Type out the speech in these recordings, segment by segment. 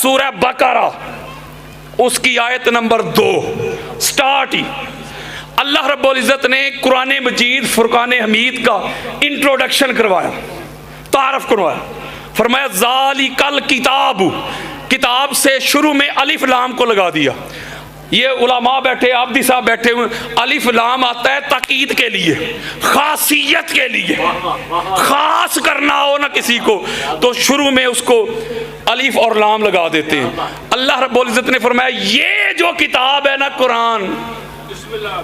सूरह बकरा उसकी आयत नंबर 2 स्टार्ट ही अल्लाह रब्बुल इज़्ज़त ने कुरान मजीद फुरकान हमीद का इंट्रोडक्शन करवाया, तारफ़ करवाया। फरमाया ज़ालिकल किताब, किताब से शुरू में अलिफ लाम को लगा दिया। ये उलमा बैठे, आबदी साहब बैठे हुए, अलिफ लाम आता है ताकीद के लिए, खासियत के लिए, खास करना हो ना किसी को तो शुरू में उसको अलिफ और लाम लगा देते हैं। अल्लाह रब्बुल इज़्ज़त ने फरमाया ये जो किताब है ना कुरान,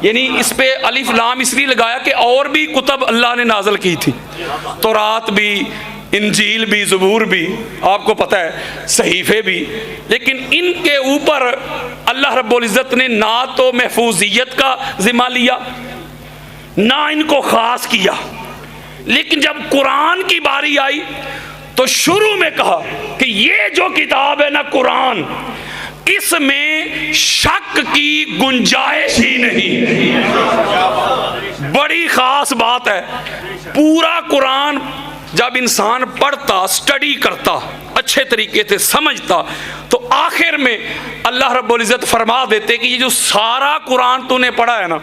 यानी इस पे अलिफ लाम इसलिए लगाया कि और भी कुतब अल्लाह ने नाज़िल की थी, तौरात भी, इंजील भी, ज़बूर भी, आपको पता है सहीफ़े भी, लेकिन इनके ऊपर अल्लाह रब्बुल इज़्ज़त ने ना तो महफूजियत का ज़िम्मा लिया ना इनको ख़ास किया। लेकिन जब कुरान की बारी आई तो शुरू में कहा कि ये जो किताब है ना कुरान, इसमें शक की गुंजाइश ही नहीं। बड़ी ख़ास बात है, पूरा कुरान जब इंसान पढ़ता, स्टडी करता, अच्छे तरीके से समझता, तो आखिर में अल्लाह रब्बुल इज़्ज़त फरमा देते कि ये जो सारा कुरान तूने पढ़ा है ना,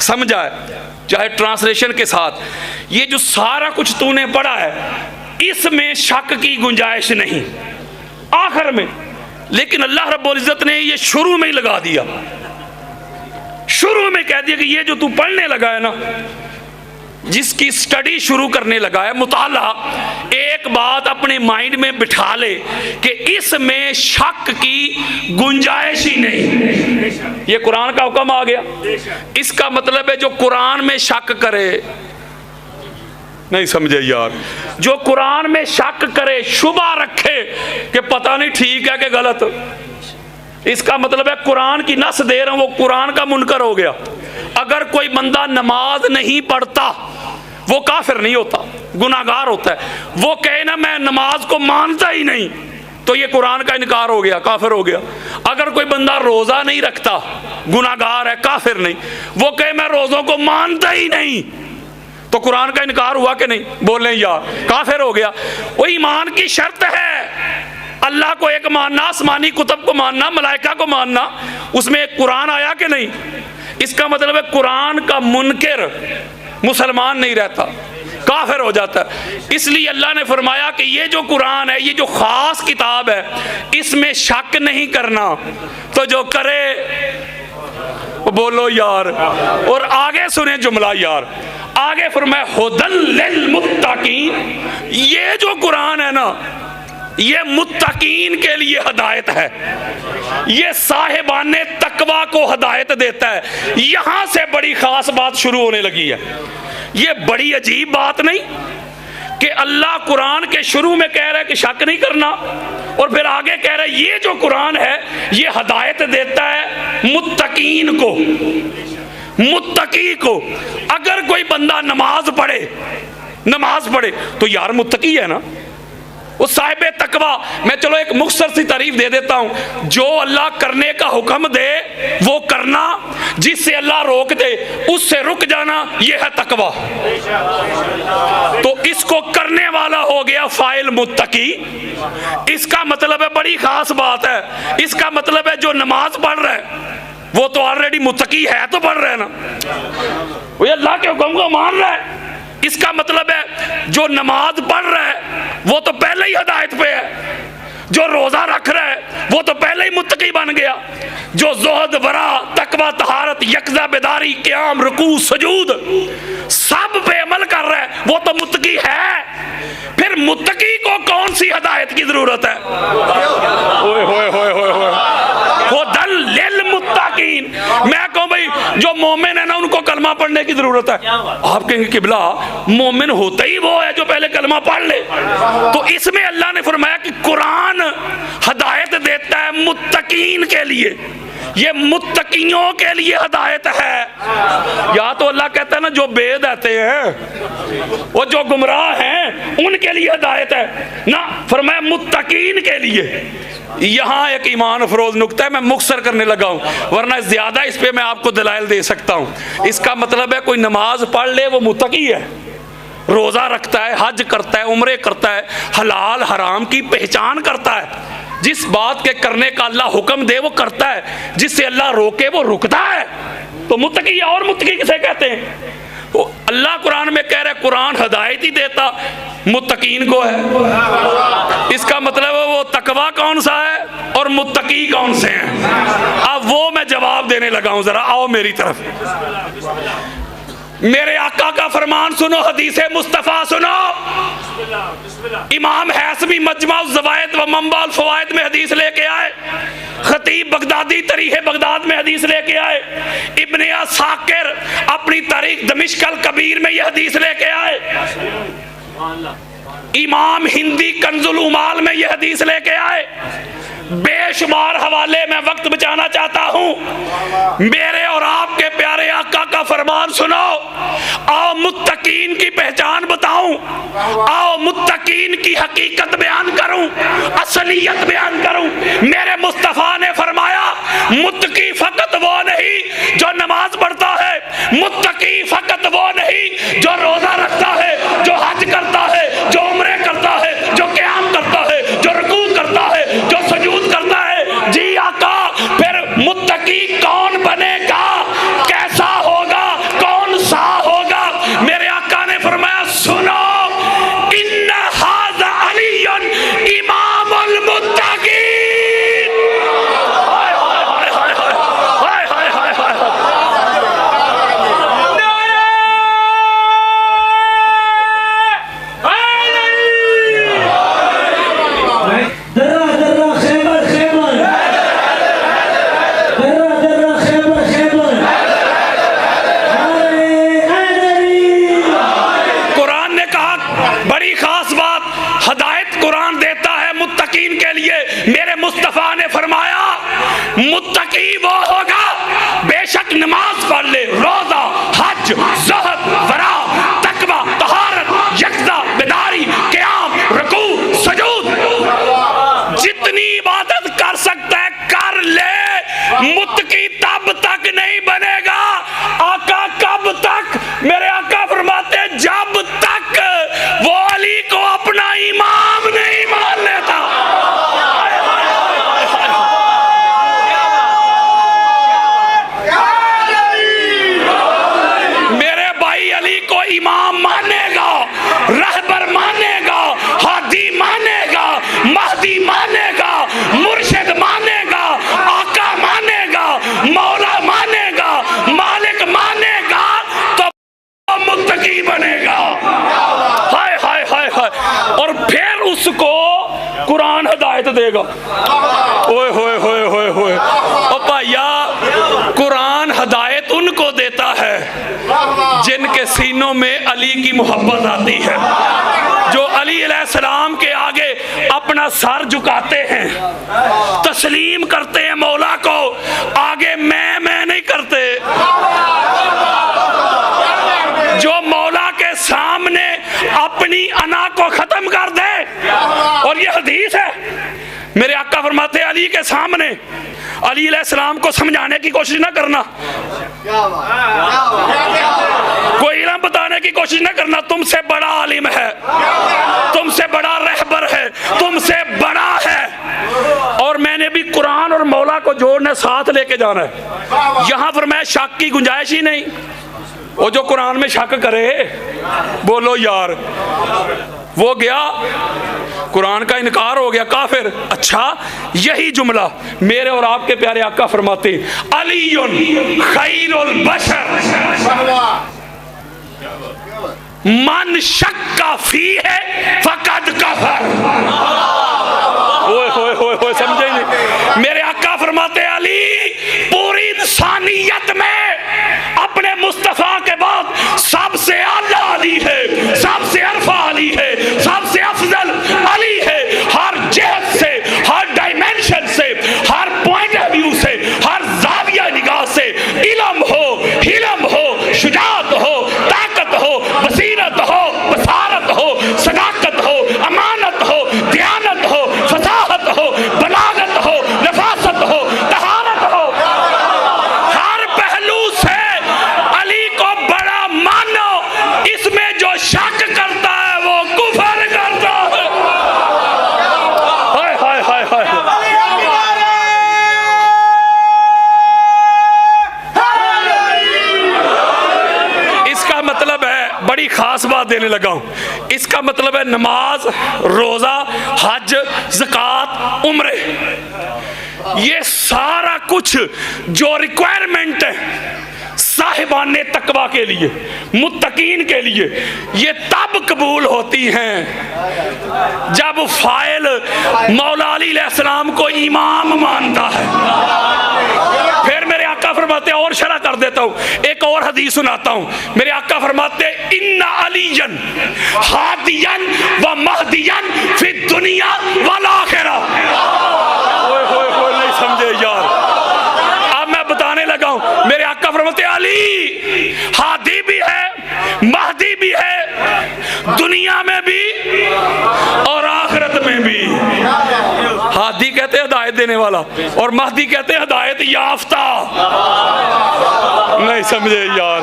समझा है, चाहे ट्रांसलेशन के साथ, ये जो सारा कुछ तूने पढ़ा है इसमें शक की गुंजाइश नहीं, आखिर में। लेकिन अल्लाह रब्बुल इज़्ज़त ने ये शुरू में ही लगा दिया, शुरू में कह दिया कि ये जो तू पढ़ने लगा है ना, जिसकी स्टडी शुरू करने लगा है, मुताला, एक बात अपने माइंड में बिठा ले कि इसमें शक की गुंजाइश ही नहीं। ये कुरान का हुक्म आ गया। इसका मतलब है जो कुरान में शक करे, नहीं समझे यार, जो कुरान में शक करे, शुबा रखे कि पता नहीं ठीक है कि गलत, इसका मतलब है कुरान की नस दे रहा हूं, वो कुरान का मुनकर हो गया। अगर कोई बंदा नमाज नहीं पढ़ता वो काफिर नहीं होता, गुनाहगार होता है। वो कहे ना मैं नमाज को मानता ही नहीं, तो ये कुरान का इनकार हो गया, काफिर हो गया। अगर कोई बंदा रोजा नहीं रखता, गुनाहगार है, काफिर नहीं। वो कहे मैं रोजों को मानता ही नहीं, तो कुरान का इनकार हुआ कि नहीं? बोले यार, काफिर हो गया। वो ईमान की शर्त है, अल्लाह को एक मानना, आसमानी कुतब को मानना, मलाइका को मानना, उसमें एक कुरान आया कि नहीं। इसका मतलब है कुरान का मुनकिर मुसलमान नहीं रहता, काफिर हो जाता है। इसलिए अल्लाह ने फरमाया कि ये जो कुरान है, ये जो खास किताब है, इसमें शक नहीं करना। तो जो करे वो बोलो यार। और आगे सुने जुमला यार, आगे फरमाया हुदल लिल मुत्तकीन, ये जो कुरान है ना, ये मुत्तकीन के लिए हदायत है, ये साहिबाने तकवा को हदायत देता है। यहां से बड़ी खास बात शुरू होने लगी है। ये बड़ी अजीब बात नहीं कि अल्लाह कुरान के शुरू में कह रहा है कि शक नहीं करना, और फिर आगे कह रहा है ये जो कुरान है ये हदायत देता है मुत्तकीन को, मुत्तकी को। अगर कोई बंदा नमाज पढ़े तो यार मुत्तकी है ना, वो साहिब तकवा। मैं चलो एक मुख्तसर सी तारीफ दे देता हूं, जो अल्लाह करने का हुक्म दे वो करना, जिससे अल्लाह रोक दे उससे रुक जाना, ये है तकवा। तो इसको करने वाला हो गया फाइल मुत्तकी। इसका मतलब है बड़ी खास बात है, इसका मतलब है जो नमाज पढ़ रहा है वो तो ऑलरेडी मुत्तकी है, तो पढ़ रहा है ना, वो अल्लाह के हुक्म को मान रहा है। इसका मतलब है जो नमाज पढ़ रहा है वो तो पहले ही हिदायत पे है, जो रोजा रख रहा है वो तो पहले ही मुत्तकी बन गया, जो ज़ुहद, वरा, तकवा, तहारत, यकजा, बेदारी, क़याम, रुकू, सुजूद सब पे अमल कर रहा है वो तो मुत्तकी है। फिर मुत्तकी को कौन सी हिदायत की जरूरत है? ओए होए होए होए होए, हुदल लिल मुत्तकीन। मैं कहूं भाई जो मोमिन है ना उनको कलमा पढ़ने की जरूरत है। आप कहेंगे किबला मोमिन होता ही वो है जो पहले कलमा पढ़ ले। तो इसमें अल्लाह ने फरमाया कि कुरान हदायत देता है मुत्तकीन के लिए, ये मुत्तकियों के लिए हदायत है। या तो अल्लाह कहता है ना जो बेदाते हैं, वो जो गुमराह हैं उनके लिए हदायत है ना, फरमाया मुत्तकीन के लिए। यहाँ एक ईमान अफरोज नुक्ता है, मैं मुख्तसर करने लगा हूँ, वरना ज्यादा इस पे मैं आपको दलाइल दे सकता हूँ। इसका मतलब है कोई नमाज पढ़ ले वो मुत्तकी है, रोजा रखता है, हज करता है, उम्रे करता है, हलाल हराम की पहचान करता है, जिस बात के करने का अल्लाह हुक्म दे वो करता है, जिससे अल्लाह रोके वो रुकता है। तो मुत्तकी और मुत्तकी किसे कहते हैं? वो अल्लाह कुरान में कह रहा है कुरान हदायत ही देता मुत्तकीन को है। इसका मतलब है वो तकवा कौन सा है और मुत्तकी कौन से हैं। अब वो मैं जवाब देने लगा हूं, जरा आओ मेरी तरफ। मेरे आका का फरमान सुनो, हदीसे मुस्तफ़ा सुनो। इमाम हैसमी मजमा ज़वायद व मंबाल फ़वायद में हदीस लेके आए। खतीब बगदादी तरीहे बगदाद में हदीस लेके आए। इब्ने असाकिर अपनी तारीख दमिश्कल कबीर में यह हदीस लेके आए। इमाम हिंदी कंजुल उमाल में यह हदीस लेके आए। बेशुमार हवाले में वक्त बचाना चाहता हूं। मेरे और आपके प्यारे आका का फरमान सुनो। आओ मुत्तकीन की पहचान बताऊं, आओ मुत्तकीन की हकीकत बयान करूं, असलियत बयान करूं। मेरे मुस्तफा ने फरमाया मुत्तकी फकत वो नहीं जो नमाज पढ़ता है, मुत्तकी फकत वो नहीं जो रोजा रखता है, जो हज करता है, जो उम्रे करता है, जो क़याम करता है, जो रुकू करता है, जो सजूद करता है। जी आका, फिर मुत्तकी कौन बनेगा, कैसा होगा, कौन सा होगा? मेरे आका ने फरमाया सुनो, इन्ना हाज़ा अलीयुन इमामुल मुत्तकीन। हाय हाय हाय हाय हाय हाय हाय हाय हाय। मेरे मुस्तफा ने फरमाया मुत्तकी वो होगा बेशक नमाज पढ़ ले, रोजा, हज, ज़हद, वरा, तकवा, तहारत, यकज़ा, बेदारी, क़याम, रुकू, सजूद, जितनी इबादत कर सकता है कर ले। मुत्तकी तब तक नहीं बनेगा। आका कब तक? मेरे आका फरमाते हैं जब तक वो अली को अपना इमाम नहीं मान लेता। इमाम मानेगा, रहबर मानेगा, हादी मानेगा, महदी मानेगा, मुर्शिद मानेगा, आका मानेगा, मौला मानेगा, मालिक मानेगा, तो मुत्तकी बनेगा। हाय हाय हाय हाय। और फिर उसको कुरान हिदायत देगा। ओए होए होए होए होए। ओ भैया, कुरान हिदायत उनको देता है जिनके सीनों में अली की मोहब्बत आती है, जो अली अलैहिस्सलाम के आगे अपना सर झुकाते हैं, तस्लीम करते हैं मौला को। आगे मैं नहीं करते, जो मौला के सामने अपनी अना को खत्म कर दे। और ये हदीस है, मेरे आका फरमाते हैं अली के सामने अली अलैहिस्सलाम को समझाने की कोशिश ना करना, कोई इल्म बताने की कोशिश ना करना। तुमसे बड़ा आलिम है, तुमसे बड़ा रहबर है, तुमसे बड़ा है। और मैंने भी कुरान और मौला को जोड़ने साथ लेके जाना है। यहां पर मैं शक की गुंजाइश ही नहीं। वो जो कुरान में शक करे, बोलो यार, वो गया कुरान का इनकार हो गया, काफिर। अच्छा, यही जुमला मेरे और आपके प्यारे आका फरमाते अलीयुन खैरुल बशर मन शक्का फी है फकद कफर। ओए होए होए होए, समझे नहीं? मेरे आका फरमाते अली पूरी इंसानियत में अपने मुस्तफा के बाद सबसे आला अली है, सबसे अरफा अली है, सबसे अफजल अली है। हर जहत से, हर डायमेंशन से, हर पॉइंट ऑफ व्यू से, हर जाविया निगाह से, इल्म हो, हिलम हो, शुजाअत हो, ताकत हो, बसीरत हो, बसारत हो, सदाकत हो, अमानत हो, दयानत देने लगा हूं। इसका मतलब है नमाज, रोजा, हज, ज़कात, उम्रे, ये सारा कुछ जो रिक्वायरमेंट है साहिबाने तकवा के लिए, मुत्तकीन के लिए, ये तब कबूल होती हैं जब फाइल मौला अली अलैहिस्सलाम को इमाम मानता है। फिर मेरे आका फरमाते, और शरह कर देता हूँ, एक और हदीस सुनाता हूँ। मेरे आका फरमाते, इन्ना अलीयन हादियन व महदियन फी दुनिया वल आखिरा। नहीं समझे यार, अब मैं बताने लगा हूं। मेरे आका फरमाते, अली हादी भी है, महदी भी है, दुनिया में भी और आखिरत में भी। हादी कहते हैं हिदायत देने वाला, और महदी कहते हैं हिदायत याफ्ता। नहीं समझे यार,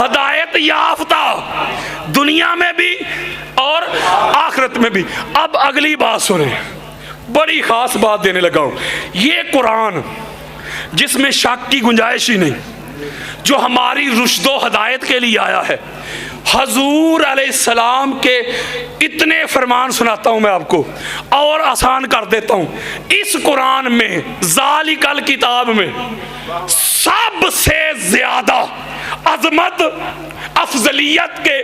हिदायत याफ्ता दुनिया में भी और आखिरत में भी। अब अगली बात सुने, बड़ी खास बात देने लगा हूं। ये कुरान जिसमें शक की गुंजाइश ही नहीं, जो हमारी रुश्दो हदायत के लिए आया है, हजूर अलैहिस्सलाम के इतने फरमान सुनाता हूं मैं आपको, और आसान कर देता हूं। इस कुरान में, ज़ालिकल किताब में, सबसे ज्यादा अजमत अफजलियत के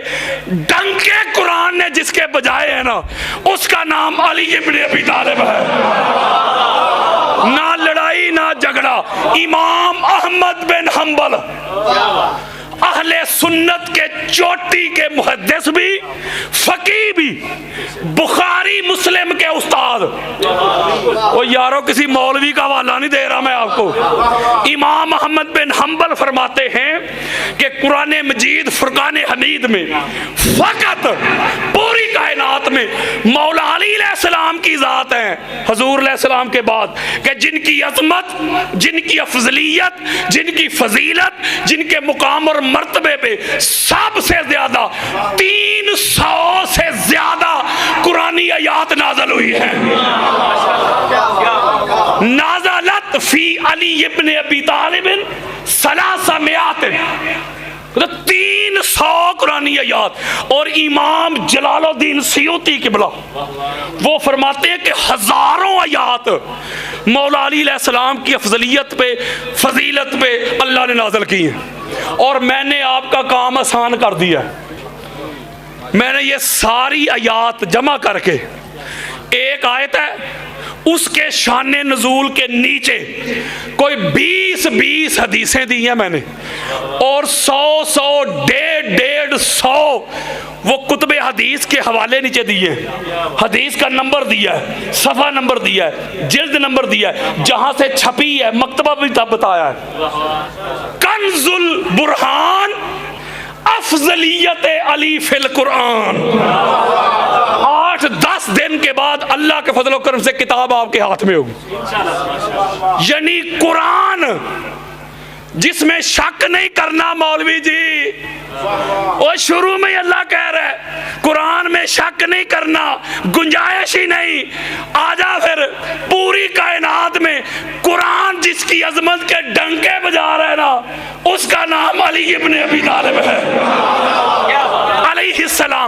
डंके कुरान ने जिसके बजाय है ना, उसका नाम अली इब्न अबी तालिब है। ना लड़ाई ना झगड़ा, इमाम अहमद बिन हंबल, अहले सुन्नत के चोटी के मुहद्दिस भी, फकीह भी, बुखारी मुस्लिम के उस्ताद। वो यारो किसी मौलवी का हवाला नहीं दे रहा मैं आपको। इमाम अहमद बिन हंबल फरमाते हैं कि कुरान मजीद फुरकान हमीद में फकत पूरी कायनात में मौला अली अलैहिस्सलाम की जात है हजूर अलैहिस्सलाम के बाद, कि जिनकी अजमत, जिनकी अफजलियत, जिनकी फजीलत, जिनके मुकाम और मर्तबे पे सबसे ज्यादा 300 से ज्यादा कुरानी आयात नाज़िल हुई है। नाज़लत फी अली इब्न अबी तालिब सलासा मियात, 300 कुरानी आयात। और इमाम जलालुद्दीन सयूती किबला वो फरमाते हैं कि हजारों आयात मौला अली अलैहिस्सलाम की अफजलियत पे, फजीलत पे अल्लाह ने नाज़िल की है। और मैंने आपका काम आसान कर दिया, मैंने ये सारी आयात जमा करके एक आयत है, उसके शाने नजूल के नीचे कोई 20 हदीसें दी हैं मैंने, और 100 150 वो कुतुबे हदीस के हवाले नीचे दिए, हदीस का नंबर दिया है, सफ़ा नंबर दिया है, जिल्द नंबर दिया है, जहां से छपी है, मकतबा भी तब बताया है। कंजुल बुरहान अफजलियत अली फिल कुरान। 8-10 दिन के बाद अल्लाह के फजल करम से किताब आपके हाथ में होगी। यानी कुरान जिसमें शक नहीं करना मौलवी जी, और शुरू में अल्लाह कह रहा है कुरान में शक नहीं करना, गुंजाइश ही नहीं। आजा फिर पूरी कायनात में कुरान जिसकी अजमत के डंके बजा रहे ना, उसका नाम अली इब्न अबी तालिब है अलैहिस्सलाम।